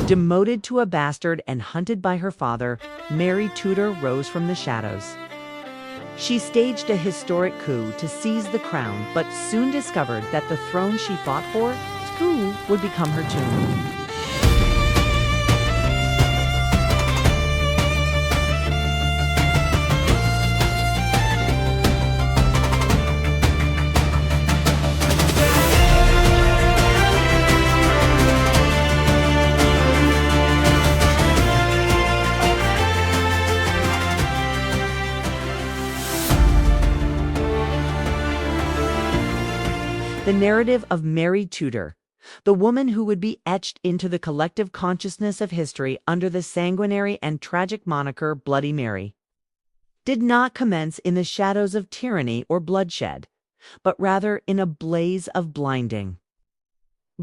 Demoted to a bastard and hunted by her father, Mary Tudor rose from the shadows. She staged a historic coup to seize the crown, but soon discovered that the throne she fought for, too, would become her tomb. The narrative of Mary Tudor, the woman who would be etched into the collective consciousness of history under the sanguinary and tragic moniker Bloody Mary, did not commence in the shadows of tyranny or bloodshed, but rather in a blaze of blinding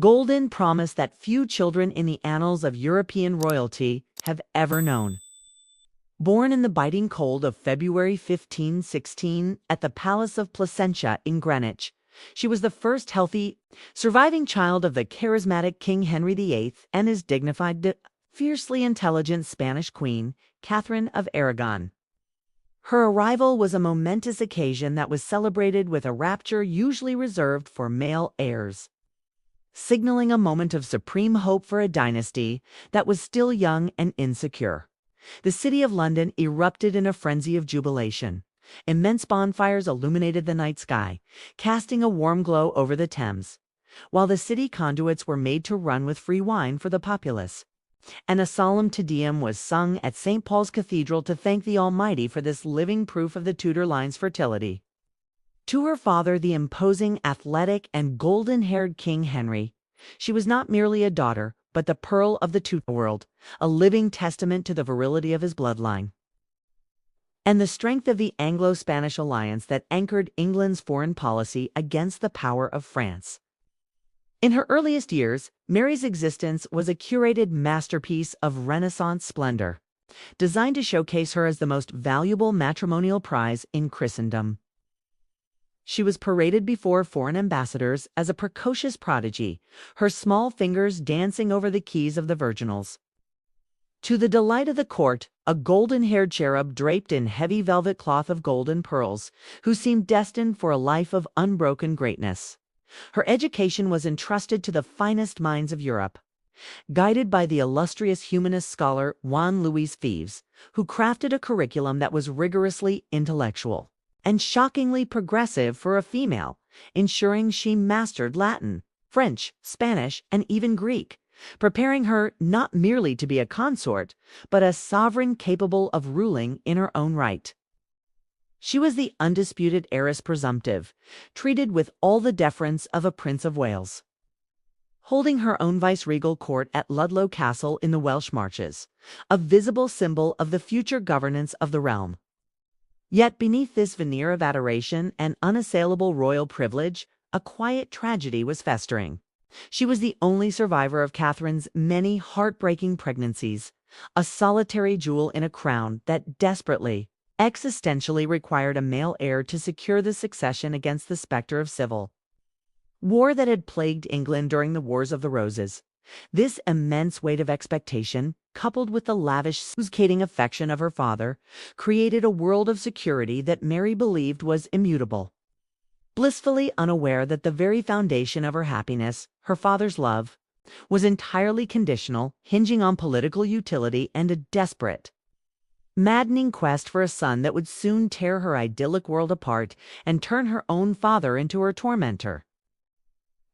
golden promise that few children in the annals of European royalty have ever known. Born in the biting cold of February 1516 at the Palace of Placentia in Greenwich, she was the first healthy, surviving child of the charismatic King Henry VIII and his dignified, fiercely intelligent Spanish queen, Catherine of Aragon. Her arrival was a momentous occasion that was celebrated with a rapture usually reserved for male heirs, signaling a moment of supreme hope for a dynasty that was still young and insecure. The city of London erupted in a frenzy of jubilation. Immense bonfires illuminated the night sky, casting a warm glow over the Thames, while the city conduits were made to run with free wine for the populace. And a solemn Te Deum was sung at St. Paul's Cathedral to thank the Almighty for this living proof of the Tudor line's fertility. To her father, the imposing, athletic, and golden-haired King Henry, she was not merely a daughter, but the pearl of the Tudor world, a living testament to the virility of his bloodline and the strength of the Anglo-Spanish alliance that anchored England's foreign policy against the power of France. In her earliest years, Mary's existence was a curated masterpiece of Renaissance splendor, designed to showcase her as the most valuable matrimonial prize in Christendom. She was paraded before foreign ambassadors as a precocious prodigy, her small fingers dancing over the keys of the virginals. To the delight of the court, a golden-haired cherub draped in heavy velvet cloth of gold and pearls, who seemed destined for a life of unbroken greatness. Her education was entrusted to the finest minds of Europe, guided by the illustrious humanist scholar Juan Luis Vives, who crafted a curriculum that was rigorously intellectual and shockingly progressive for a female, ensuring she mastered Latin, French, Spanish, and even Greek, preparing her not merely to be a consort, but a sovereign capable of ruling in her own right. She was the undisputed heiress presumptive, treated with all the deference of a Prince of Wales, holding her own viceregal court at Ludlow Castle in the Welsh Marches, a visible symbol of the future governance of the realm. Yet beneath this veneer of adoration and unassailable royal privilege, a quiet tragedy was festering. She was the only survivor of Catherine's many heartbreaking pregnancies, a solitary jewel in a crown that desperately, existentially required a male heir to secure the succession against the specter of civil war that had plagued England during the Wars of the Roses. This immense weight of expectation, coupled with the lavish, suffocating affection of her father, created a world of security that Mary believed was immutable. Blissfully unaware that the very foundation of her happiness, her father's love, was entirely conditional, hinging on political utility and a desperate, maddening quest for a son that would soon tear her idyllic world apart and turn her own father into her tormentor.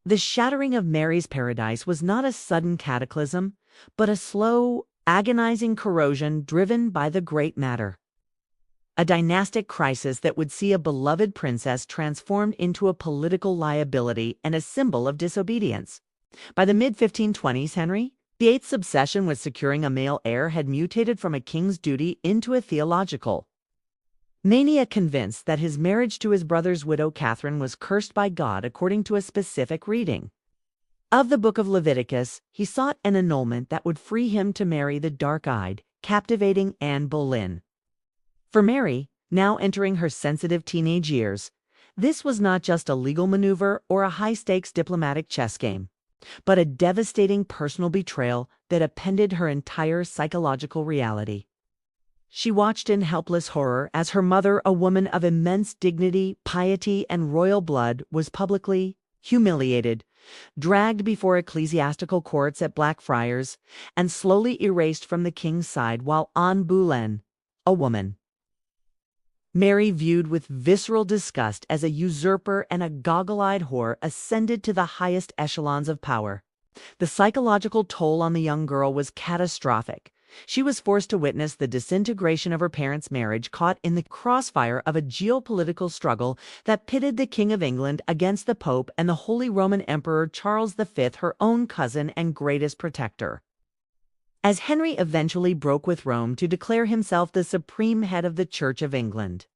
The shattering of Mary's paradise was not a sudden cataclysm, but a slow, agonizing corrosion driven by the great matter. A dynastic crisis that would see a beloved princess transformed into a political liability and a symbol of disobedience. By the mid-1520s, Henry VIII's obsession with securing a male heir had mutated from a king's duty into a theological mania, convinced that his marriage to his brother's widow Catherine was cursed by God according to a specific reading of the book of Leviticus. He sought an annulment that would free him to marry the dark-eyed, captivating Anne Boleyn. For Mary, now entering her sensitive teenage years, this was not just a legal maneuver or a high-stakes diplomatic chess game. but a devastating personal betrayal that upended her entire psychological reality. She watched in helpless horror as her mother, a woman of immense dignity, piety, and royal blood, was publicly humiliated, dragged before ecclesiastical courts at Blackfriars, and slowly erased from the king's side, while Anne Boleyn, a woman, Mary viewed with visceral disgust as a usurper and a goggle-eyed whore, ascended to the highest echelons of power. The psychological toll on the young girl was catastrophic. She was forced to witness the disintegration of her parents' marriage, caught in the crossfire of a geopolitical struggle that pitted the King of England against the Pope and the Holy Roman Emperor Charles V, her own cousin and greatest protector. As Henry eventually broke with Rome to declare himself the supreme head of the Church of England,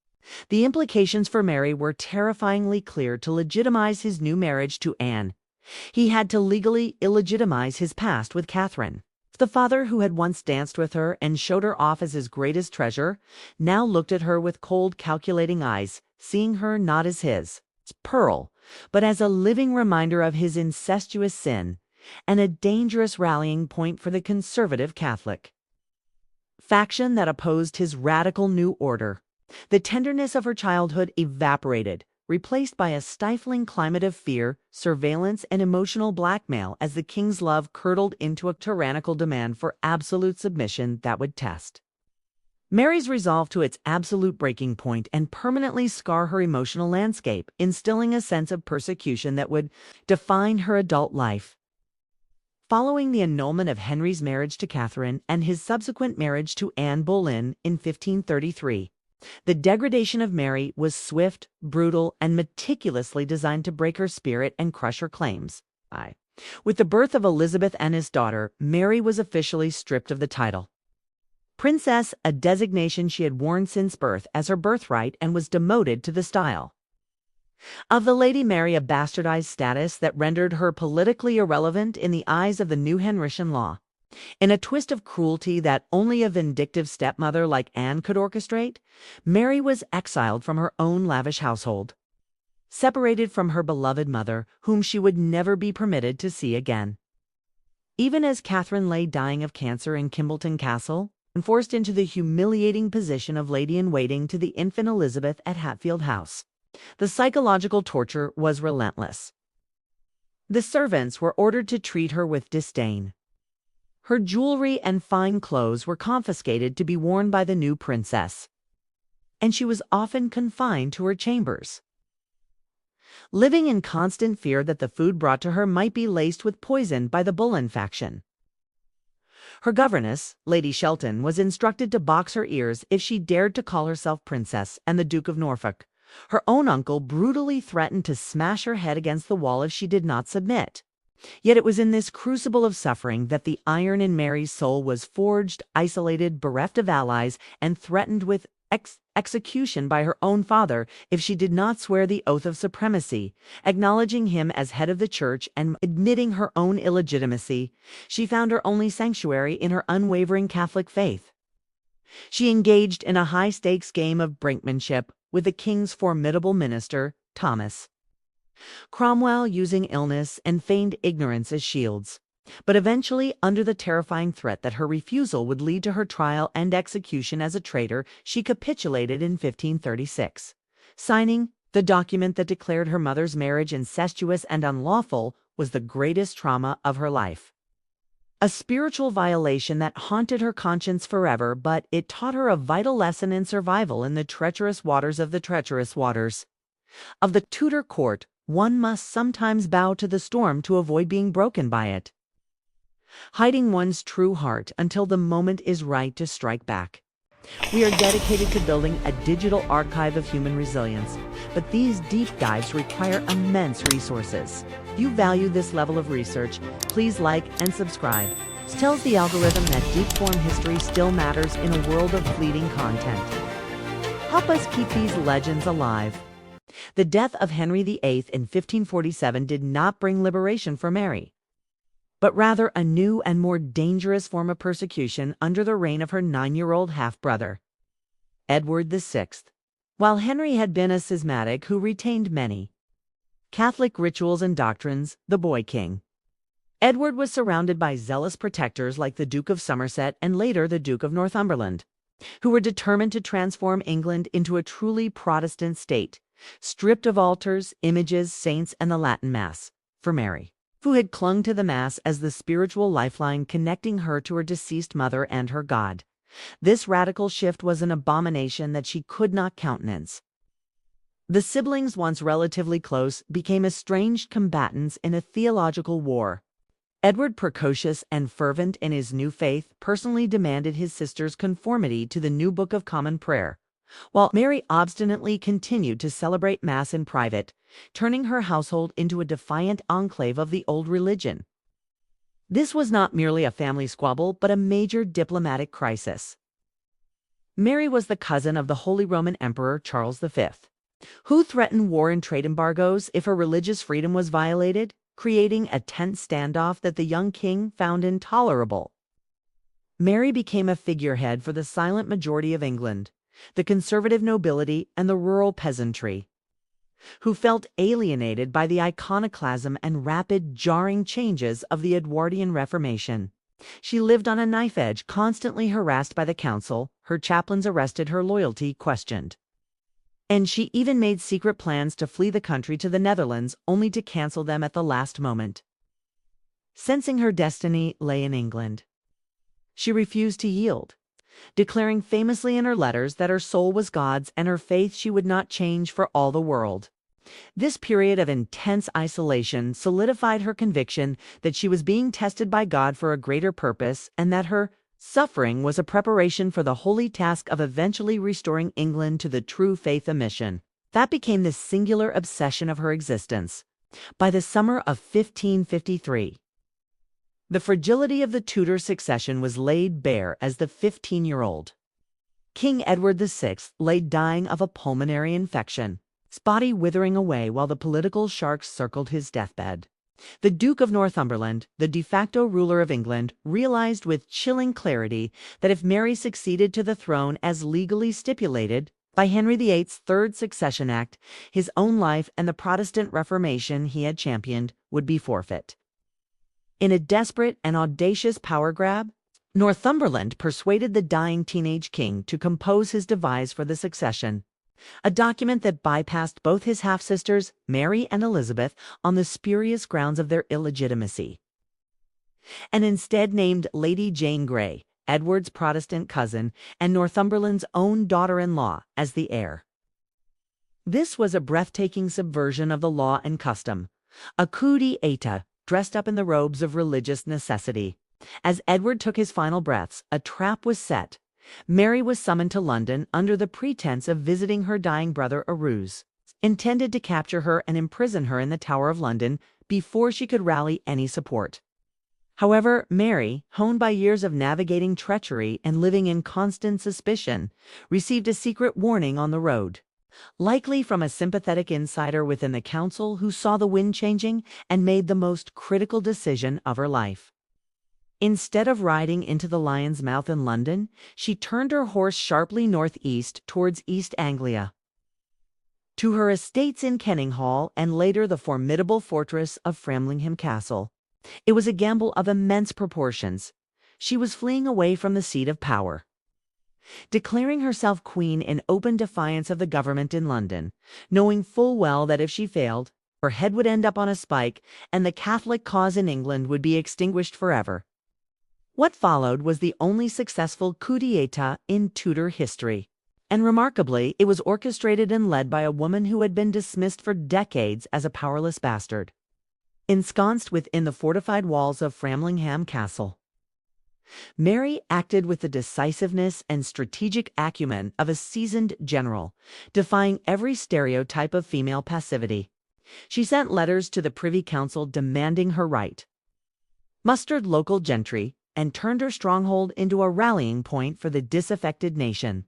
the implications for Mary were terrifyingly clear. To legitimize his new marriage to Anne, he had to legally illegitimize his past with Catherine. The father who had once danced with her and showed her off as his greatest treasure now looked at her with cold, calculating eyes, seeing her not as his pearl, but as a living reminder of his incestuous sin, and a dangerous rallying point for the conservative Catholic faction that opposed his radical new order. The tenderness of her childhood evaporated, replaced by a stifling climate of fear, surveillance, and emotional blackmail as the king's love curdled into a tyrannical demand for absolute submission that would test Mary's resolve to its absolute breaking point and permanently scar her emotional landscape, instilling a sense of persecution that would define her adult life. Following the annulment of Henry's marriage to Catherine and his subsequent marriage to Anne Boleyn in 1533, the degradation of Mary was swift, brutal, and meticulously designed to break her spirit and crush her claims. With the birth of Elizabeth and his daughter, Mary was officially stripped of the title Princess, a designation she had worn since birth as her birthright, and was demoted to the style of the Lady Mary, a bastardized status that rendered her politically irrelevant in the eyes of the new Henrician law. In a twist of cruelty that only a vindictive stepmother like Anne could orchestrate, Mary was exiled from her own lavish household, separated from her beloved mother, whom she would never be permitted to see again. Even as Catherine lay dying of cancer in Kimbleton Castle, and forced into the humiliating position of lady-in-waiting to the infant Elizabeth at Hatfield House, the psychological torture was relentless. The servants were ordered to treat her with disdain. Her jewelry and fine clothes were confiscated to be worn by the new princess, and she was often confined to her chambers, living in constant fear that the food brought to her might be laced with poison by the Boleyn faction. Her governess, Lady Shelton, was instructed to box her ears if she dared to call herself princess, and the Duke of Norfolk, her own uncle, brutally threatened to smash her head against the wall if she did not submit. Yet it was in this crucible of suffering that the iron in Mary's soul was forged, isolated, bereft of allies, and threatened with execution by her own father if she did not swear the oath of supremacy, acknowledging him as head of the church and admitting her own illegitimacy. She found her only sanctuary in her unwavering Catholic faith. She engaged in a high-stakes game of brinkmanship with the king's formidable minister, Thomas Cromwell, using illness and feigned ignorance as shields, but eventually, under the terrifying threat that her refusal would lead to her trial and execution as a traitor, she capitulated in 1536, signing the document that declared her mother's marriage incestuous and unlawful was the greatest trauma of her life. A spiritual violation that haunted her conscience forever, but it taught her a vital lesson in survival in the treacherous waters of the Tudor court. One must sometimes bow to the storm to avoid being broken by it, hiding one's true heart until the moment is right to strike back. We are dedicated to building a digital archive of human resilience, but these deep dives require immense resources. If you value this level of research, please like and subscribe. This tells the algorithm that deep-form history still matters in a world of fleeting content. Help us keep these legends alive. The death of Henry VIII in 1547 did not bring liberation for Mary, but rather a new and more dangerous form of persecution under the reign of her 9-year-old half-brother, Edward VI. While Henry had been a schismatic who retained many Catholic rituals and doctrines, the boy king Edward was surrounded by zealous protectors like the Duke of Somerset and later the Duke of Northumberland, who were determined to transform England into a truly Protestant state, stripped of altars, images, saints, and the Latin Mass. For Mary, who had clung to the Mass as the spiritual lifeline connecting her to her deceased mother and her God, this radical shift was an abomination that she could not countenance. The siblings, once relatively close, became estranged combatants in a theological war. Edward, precocious and fervent in his new faith, personally demanded his sister's conformity to the new Book of Common Prayer, while Mary obstinately continued to celebrate Mass in private, turning her household into a defiant enclave of the old religion. This was not merely a family squabble, but a major diplomatic crisis. Mary was the cousin of the Holy Roman Emperor Charles V, who threatened war and trade embargoes if her religious freedom was violated, creating a tense standoff that the young king found intolerable. Mary became a figurehead for the silent majority of England, the conservative nobility and the rural peasantry, who felt alienated by the iconoclasm and rapid, jarring changes of the Edwardian Reformation. She lived on a knife edge, constantly harassed by the council, her chaplains arrested, her loyalty questioned. And she even made secret plans to flee the country to the Netherlands, only to cancel them at the last moment. Sensing her destiny lay in England, she refused to yield, declaring famously in her letters that her soul was God's and her faith she would not change for all the world. This period of intense isolation solidified her conviction that she was being tested by God for a greater purpose and that her suffering was a preparation for the holy task of eventually restoring England to the true faith and mission. That became the singular obsession of her existence. By the summer of 1553, the fragility of the Tudor succession was laid bare as the 15-year-old King Edward VI lay dying of a pulmonary infection, his body withering away while the political sharks circled his deathbed. The Duke of Northumberland, the de facto ruler of England, realized with chilling clarity that if Mary succeeded to the throne as legally stipulated by Henry VIII's Third Succession Act, his own life and the Protestant Reformation he had championed would be forfeit. In a desperate and audacious power grab, Northumberland persuaded the dying teenage king to compose his devise for the succession, a document that bypassed both his half-sisters, Mary and Elizabeth, on the spurious grounds of their illegitimacy, and instead named Lady Jane Grey, Edward's Protestant cousin and Northumberland's own daughter-in-law, as the heir. This was a breathtaking subversion of the law and custom, a coup d'etat dressed up in the robes of religious necessity. As Edward took his final breaths, a trap was set. Mary was summoned to London under the pretense of visiting her dying brother, a ruse intended to capture her and imprison her in the Tower of London before she could rally any support. However, Mary, honed by years of navigating treachery and living in constant suspicion, received a secret warning on the road, likely from a sympathetic insider within the council who saw the wind changing and made the most critical decision of her life. Instead of riding into the Lion's Mouth in London, she turned her horse sharply northeast towards East Anglia, to her estates in Kenninghall and later the formidable fortress of Framlingham Castle. It was a gamble of immense proportions. She was fleeing away from the seat of power, declaring herself queen in open defiance of the government in London, knowing full well that if she failed, her head would end up on a spike and the Catholic cause in England would be extinguished forever. What followed was the only successful coup d'etat in Tudor history, and remarkably, it was orchestrated and led by a woman who had been dismissed for decades as a powerless bastard, ensconced within the fortified walls of Framlingham Castle. Mary acted with the decisiveness and strategic acumen of a seasoned general, defying every stereotype of female passivity. She sent letters to the Privy Council demanding her right, mustered local gentry, and turned her stronghold into a rallying point for the disaffected nation.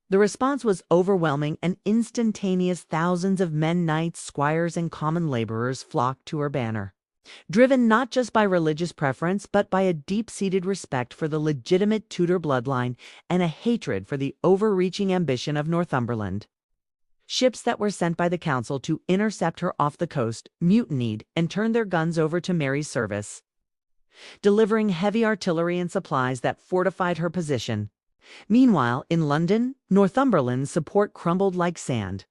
The response was overwhelming and instantaneous. Thousands of men, knights, squires, and common laborers flocked to her banner, driven not just by religious preference but by a deep-seated respect for the legitimate Tudor bloodline and a hatred for the overreaching ambition of Northumberland. Ships that were sent by the council to intercept her off the coast mutinied and turned their guns over to Mary's service, delivering heavy artillery and supplies that fortified her position. Meanwhile, in London, Northumberland's support crumbled like sand.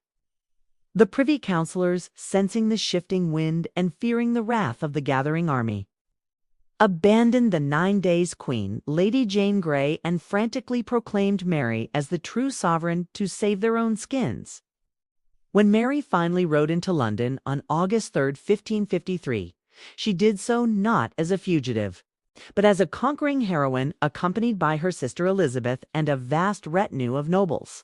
The Privy Councillors, sensing the shifting wind and fearing the wrath of the gathering army, abandoned the 9 days' queen, Lady Jane Grey, and frantically proclaimed Mary as the true sovereign to save their own skins. When Mary finally rode into London on August 3, 1553, she did so not as a fugitive, but as a conquering heroine accompanied by her sister Elizabeth and a vast retinue of nobles.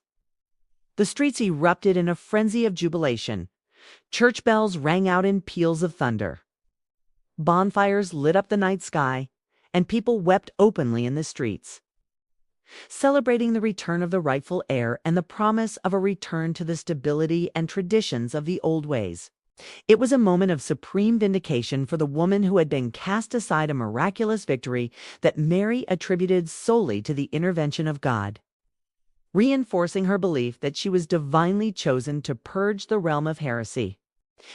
The streets erupted in a frenzy of jubilation. Church bells rang out in peals of thunder. Bonfires lit up the night sky, and people wept openly in the streets, celebrating the return of the rightful heir and the promise of a return to the stability and traditions of the old ways. It was a moment of supreme vindication for the woman who had been cast aside, a miraculous victory that Mary attributed solely to the intervention of God, reinforcing her belief that she was divinely chosen to purge the realm of heresy.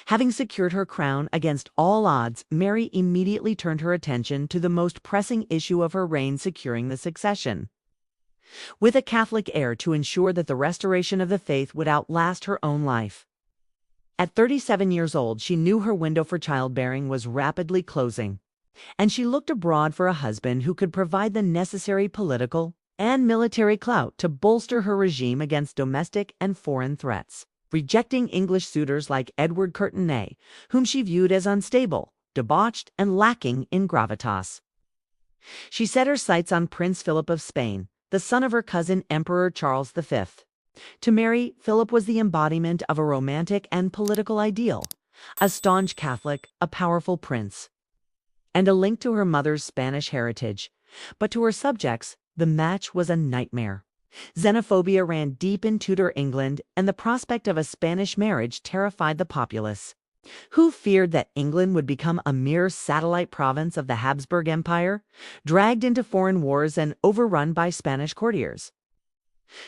Having secured her crown against all odds, Mary immediately turned her attention to the most pressing issue of her reign, securing the succession, with a Catholic heir to ensure that the restoration of the faith would outlast her own life. At 37 years old, she knew her window for childbearing was rapidly closing, and she looked abroad for a husband who could provide the necessary political and military clout to bolster her regime against domestic and foreign threats. Rejecting English suitors like Edward Courtenay, whom she viewed as unstable, debauched, and lacking in gravitas, she set her sights on Prince Philip of Spain, the son of her cousin Emperor Charles V. To Mary, Philip was the embodiment of a romantic and political ideal, a staunch Catholic, a powerful prince, and a link to her mother's Spanish heritage. But to her subjects, the match was a nightmare. Xenophobia ran deep in Tudor England, and the prospect of a Spanish marriage terrified the populace, who feared that England would become a mere satellite province of the Habsburg Empire, dragged into foreign wars and overrun by Spanish courtiers.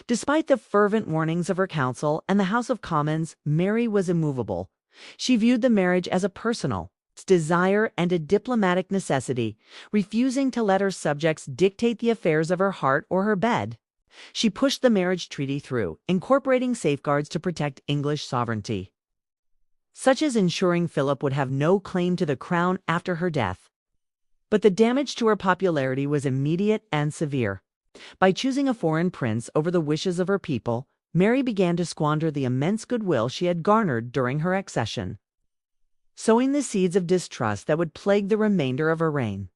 Despite the fervent warnings of her council and the House of Commons, Mary was immovable. She viewed the marriage as a personal desire and a diplomatic necessity, refusing to let her subjects dictate the affairs of her heart or her bed. She pushed the marriage treaty through, incorporating safeguards to protect English sovereignty, such as ensuring Philip would have no claim to the crown after her death. But the damage to her popularity was immediate and severe. By choosing a foreign prince over the wishes of her people, Mary began to squander the immense goodwill she had garnered during her accession, sowing the seeds of distrust that would plague the remainder of her reign.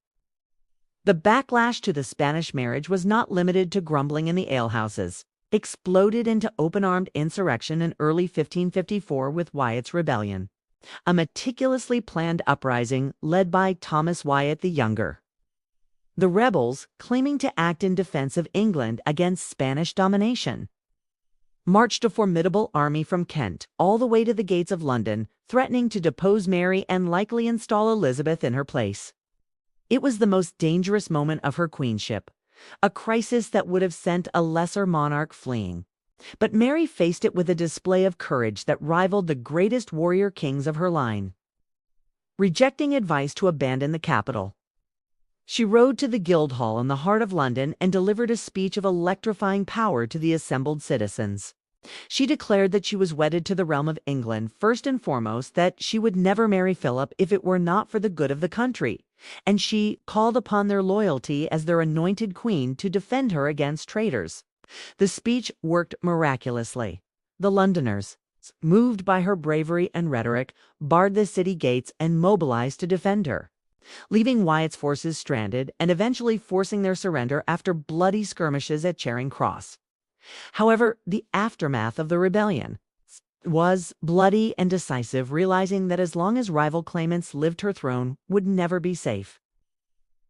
The backlash to the Spanish marriage was not limited to grumbling in the alehouses. It exploded into open-armed insurrection in early 1554 with Wyatt's Rebellion, a meticulously planned uprising led by Thomas Wyatt the Younger. The rebels, claiming to act in defense of England against Spanish domination, marched a formidable army from Kent all the way to the gates of London, threatening to depose Mary and likely install Elizabeth in her place. It was the most dangerous moment of her queenship, a crisis that would have sent a lesser monarch fleeing. But Mary faced it with a display of courage that rivaled the greatest warrior kings of her line. Rejecting advice to abandon the capital, she rode to the Guildhall in the heart of London and delivered a speech of electrifying power to the assembled citizens. She declared that she was wedded to the realm of England, first and foremost that she would never marry Philip if it were not for the good of the country, and she called upon their loyalty as their anointed queen to defend her against traitors. The speech worked miraculously. The Londoners, moved by her bravery and rhetoric, barred the city gates and mobilized to defend her, leaving Wyatt's forces stranded and eventually forcing their surrender after bloody skirmishes at Charing Cross. However, the aftermath of the rebellion was bloody and decisive, realizing that as long as rival claimants lived, her throne would never be safe.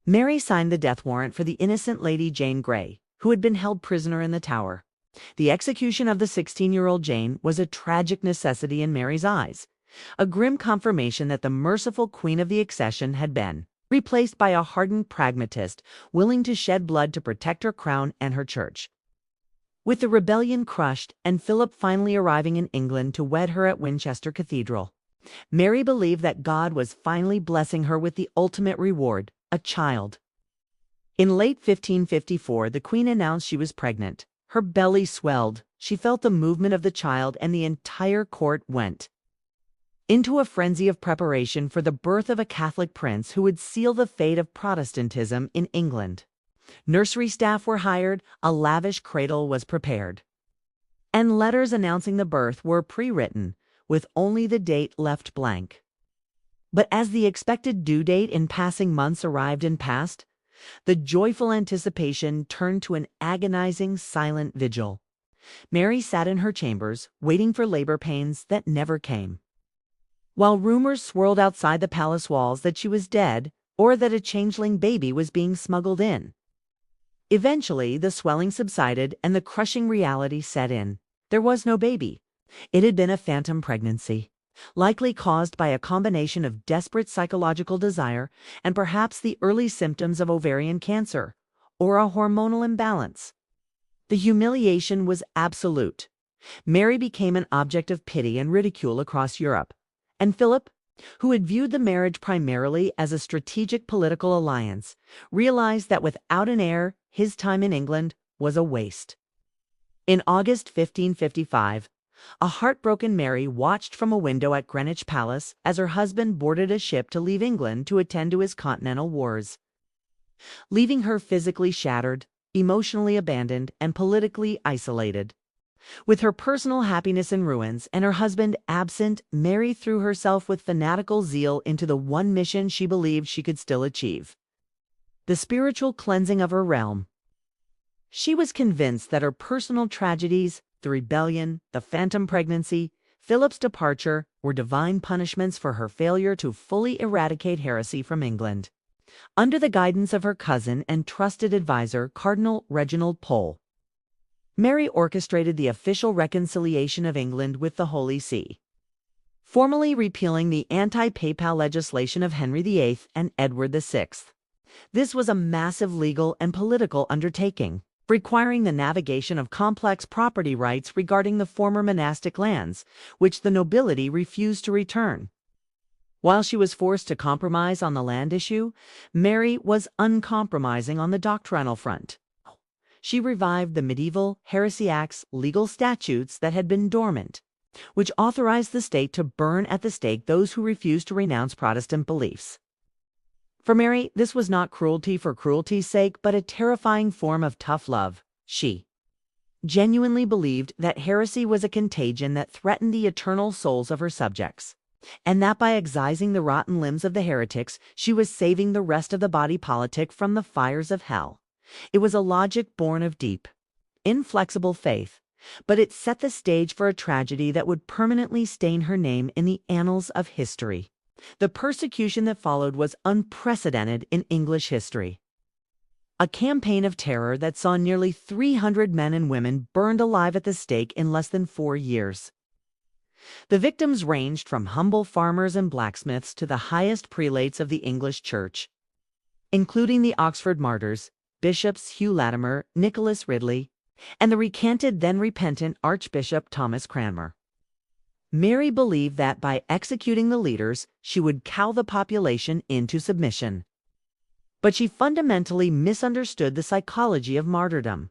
Mary signed the death warrant for the innocent Lady Jane Grey, who had been held prisoner in the Tower. The execution of the 16-year-old Jane was a tragic necessity in Mary's eyes, a grim confirmation that the merciful Queen of the Accession had been replaced by a hardened pragmatist willing to shed blood to protect her crown and her church. With the rebellion crushed and Philip finally arriving in England to wed her at Winchester Cathedral, Mary believed that God was finally blessing her with the ultimate reward, a child. In late 1554, the Queen announced she was pregnant. Her belly swelled, she felt the movement of the child, and the entire court went into a frenzy of preparation for the birth of a Catholic prince who would seal the fate of Protestantism in England. Nursery staff were hired, a lavish cradle was prepared, and letters announcing the birth were pre-written, with only the date left blank. But as the expected due date in passing months arrived and passed, the joyful anticipation turned to an agonizing, silent vigil. Mary sat in her chambers, waiting for labor pains that never came, while rumors swirled outside the palace walls that she was dead or that a changeling baby was being smuggled in. Eventually, the swelling subsided and the crushing reality set in. There was no baby. It had been a phantom pregnancy, likely caused by a combination of desperate psychological desire and perhaps the early symptoms of ovarian cancer or a hormonal imbalance. The humiliation was absolute. Mary became an object of pity and ridicule across Europe, and Philip, who had viewed the marriage primarily as a strategic political alliance, realized that without an heir, his time in England was a waste. In August 1555, a heartbroken Mary watched from a window at Greenwich Palace as her husband boarded a ship to leave England to attend to his continental wars, leaving her physically shattered, emotionally abandoned, and politically isolated. With her personal happiness in ruins and her husband absent, Mary threw herself with fanatical zeal into the one mission she believed she could still achieve: the spiritual cleansing of her realm. She was convinced that her personal tragedies, the rebellion, the phantom pregnancy, Philip's departure, were divine punishments for her failure to fully eradicate heresy from England. Under the guidance of her cousin and trusted advisor, Cardinal Reginald Pole, Mary orchestrated the official reconciliation of England with the Holy See, formally repealing the anti-papal legislation of Henry VIII and Edward VI. This was a massive legal and political undertaking, requiring the navigation of complex property rights regarding the former monastic lands, which the nobility refused to return. While she was forced to compromise on the land issue, Mary was uncompromising on the doctrinal front. She revived the medieval Heresy Act's legal statutes that had been dormant, which authorized the state to burn at the stake those who refused to renounce Protestant beliefs. For Mary, this was not cruelty for cruelty's sake, but a terrifying form of tough love. She genuinely believed that heresy was a contagion that threatened the eternal souls of her subjects, and that by excising the rotten limbs of the heretics, she was saving the rest of the body politic from the fires of hell. It was a logic born of deep, inflexible faith, but it set the stage for a tragedy that would permanently stain her name in the annals of history. The persecution that followed was unprecedented in English history. A campaign of terror that saw nearly 300 men and women burned alive at the stake in less than 4 years. The victims ranged from humble farmers and blacksmiths to the highest prelates of the English Church, including the Oxford martyrs, Bishops Hugh Latimer, Nicholas Ridley, and the recanted then repentant Archbishop Thomas Cranmer. Mary believed that by executing the leaders, she would cow the population into submission. But she fundamentally misunderstood the psychology of martyrdom.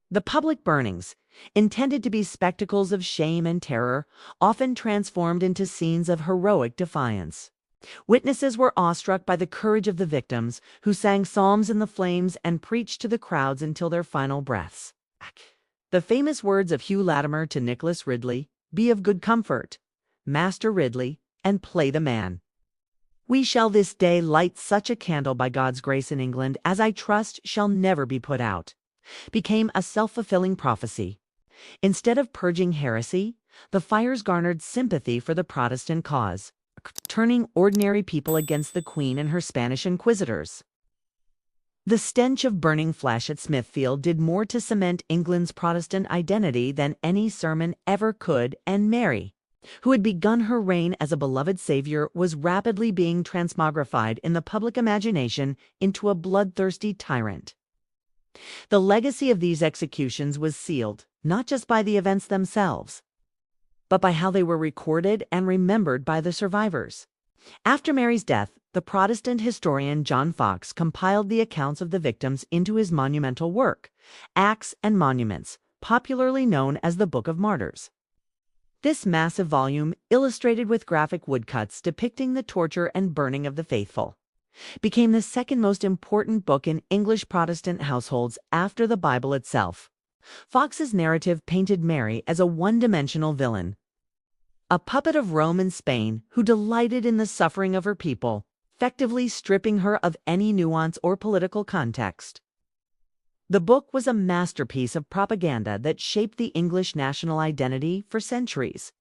The public burnings, intended to be spectacles of shame and terror, often transformed into scenes of heroic defiance. Witnesses were awestruck by the courage of the victims, who sang psalms in the flames and preached to the crowds until their final breaths. The famous words of Hugh Latimer to Nicholas Ridley, "Be of good comfort, Master Ridley, and play the man. We shall this day light such a candle by God's grace in England as I trust shall never be put out," became a self-fulfilling prophecy. Instead of purging heresy, the fires garnered sympathy for the Protestant cause, turning ordinary people against the Queen and her Spanish inquisitors. The stench of burning flesh at Smithfield did more to cement England's Protestant identity than any sermon ever could, and Mary, who had begun her reign as a beloved savior, was rapidly being transmogrified in the public imagination into a bloodthirsty tyrant. The legacy of these executions was sealed, not just by the events themselves, but by how they were recorded and remembered by the survivors. After Mary's death, the Protestant historian John Foxe compiled the accounts of the victims into his monumental work, Acts and Monuments, popularly known as the Book of Martyrs. This massive volume, illustrated with graphic woodcuts depicting the torture and burning of the faithful, became the second most important book in English Protestant households after the Bible itself. Foxe's narrative painted Mary as a one-dimensional villain, a puppet of Rome and Spain who delighted in the suffering of her people, effectively stripping her of any nuance or political context. The book was a masterpiece of propaganda that shaped the English national identity for centuries,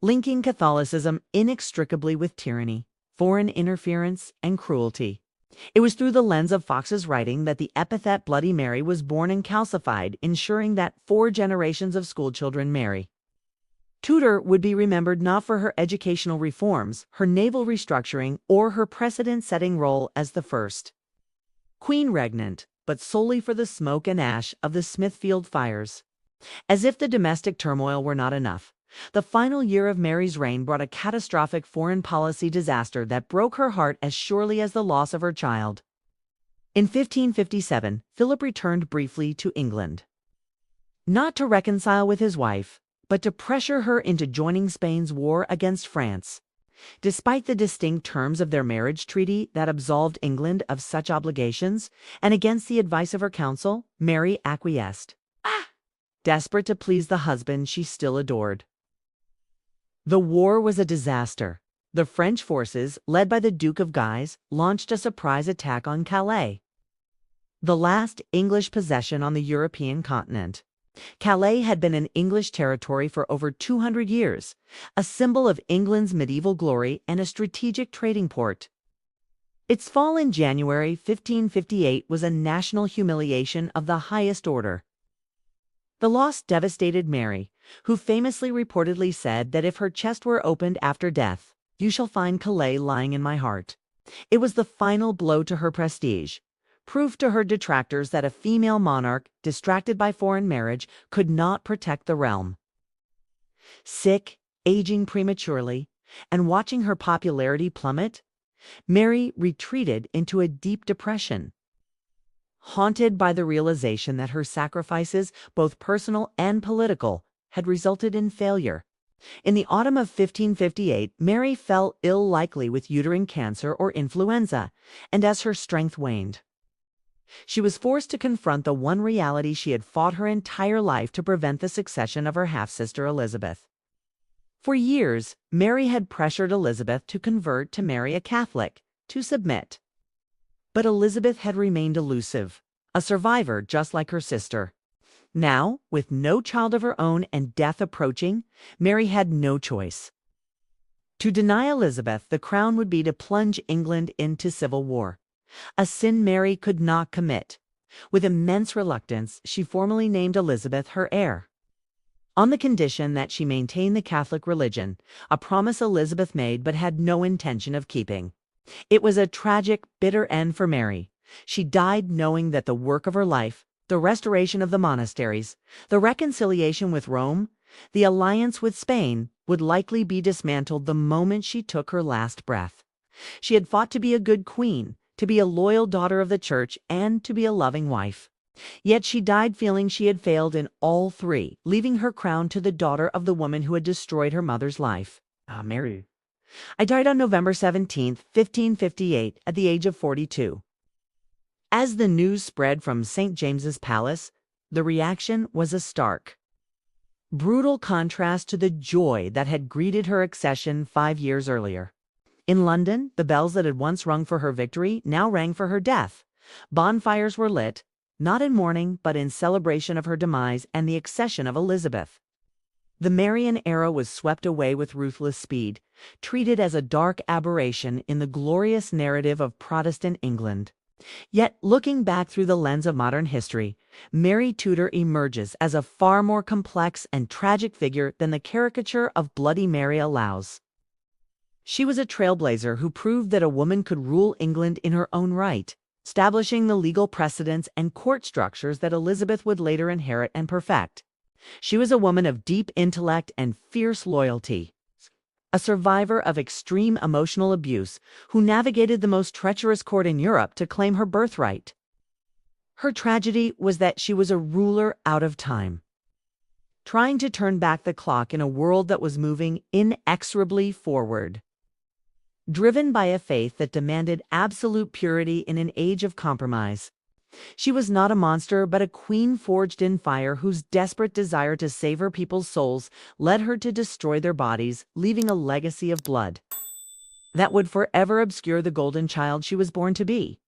linking Catholicism inextricably with tyranny, foreign interference, and cruelty. It was through the lens of Foxe's writing that the epithet Bloody Mary was born and calcified, ensuring that 4 generations of schoolchildren Mary Tudor would be remembered not for her educational reforms, her naval restructuring, or her precedent-setting role as the first Queen Regnant, but solely for the smoke and ash of the Smithfield fires. As if the domestic turmoil were not enough, the final year of Mary's reign brought a catastrophic foreign policy disaster that broke her heart as surely as the loss of her child. In 1557, Philip returned briefly to England, not to reconcile with his wife, but to pressure her into joining Spain's war against France. Despite the distinct terms of their marriage treaty that absolved England of such obligations, and against the advice of her council, Mary acquiesced, desperate to please the husband she still adored. The war was a disaster. The French forces, led by the Duke of Guise, launched a surprise attack on Calais, the last English possession on the European continent. Calais had been an English territory for over 200 years, a symbol of England's medieval glory and a strategic trading port. Its fall in January 1558 was a national humiliation of the highest order. The loss devastated Mary, who famously reportedly said that if her chest were opened after death, "You shall find Calais lying in my heart." It was the final blow to her prestige, proof to her detractors that a female monarch, distracted by foreign marriage, could not protect the realm. Sick, aging prematurely, and watching her popularity plummet, Mary retreated into a deep depression, haunted by the realization that her sacrifices, both personal and political, had resulted in failure. In the autumn of 1558, Mary fell ill, likely with uterine cancer or influenza, and as her strength waned, she was forced to confront the one reality she had fought her entire life to prevent: the succession of her half-sister Elizabeth. For years, Mary had pressured Elizabeth to convert, to marry a Catholic, to submit. But Elizabeth had remained elusive, a survivor just like her sister. Now, with no child of her own and death approaching, Mary had no choice. To deny Elizabeth the crown would be to plunge England into civil war, a sin Mary could not commit. With immense reluctance, she formally named Elizabeth her heir, on the condition that she maintain the Catholic religion, a promise Elizabeth made but had no intention of keeping. It was a tragic, bitter end for Mary. She died knowing that the work of her life, the restoration of the monasteries, the reconciliation with Rome, the alliance with Spain, would likely be dismantled the moment she took her last breath. She had fought to be a good queen, to be a loyal daughter of the Church, and to be a loving wife. Yet she died feeling she had failed in all three, leaving her crown to the daughter of the woman who had destroyed her mother's life. Mary. I died on November 17, 1558, at the age of 42. As the news spread from St. James's Palace, the reaction was a stark, brutal contrast to the joy that had greeted her accession 5 years earlier. In London, the bells that had once rung for her victory now rang for her death. Bonfires were lit, not in mourning, but in celebration of her demise and the accession of Elizabeth. The Marian era was swept away with ruthless speed, treated as a dark aberration in the glorious narrative of Protestant England. Yet, looking back through the lens of modern history, Mary Tudor emerges as a far more complex and tragic figure than the caricature of Bloody Mary allows. She was a trailblazer who proved that a woman could rule England in her own right, establishing the legal precedents and court structures that Elizabeth would later inherit and perfect. She was a woman of deep intellect and fierce loyalty, a survivor of extreme emotional abuse who navigated the most treacherous court in Europe to claim her birthright. Her tragedy was that she was a ruler out of time, trying to turn back the clock in a world that was moving inexorably forward. Driven by a faith that demanded absolute purity in an age of compromise. She was not a monster, but a queen forged in fire whose desperate desire to save her people's souls led her to destroy their bodies, leaving a legacy of blood that would forever obscure the golden child she was born to be.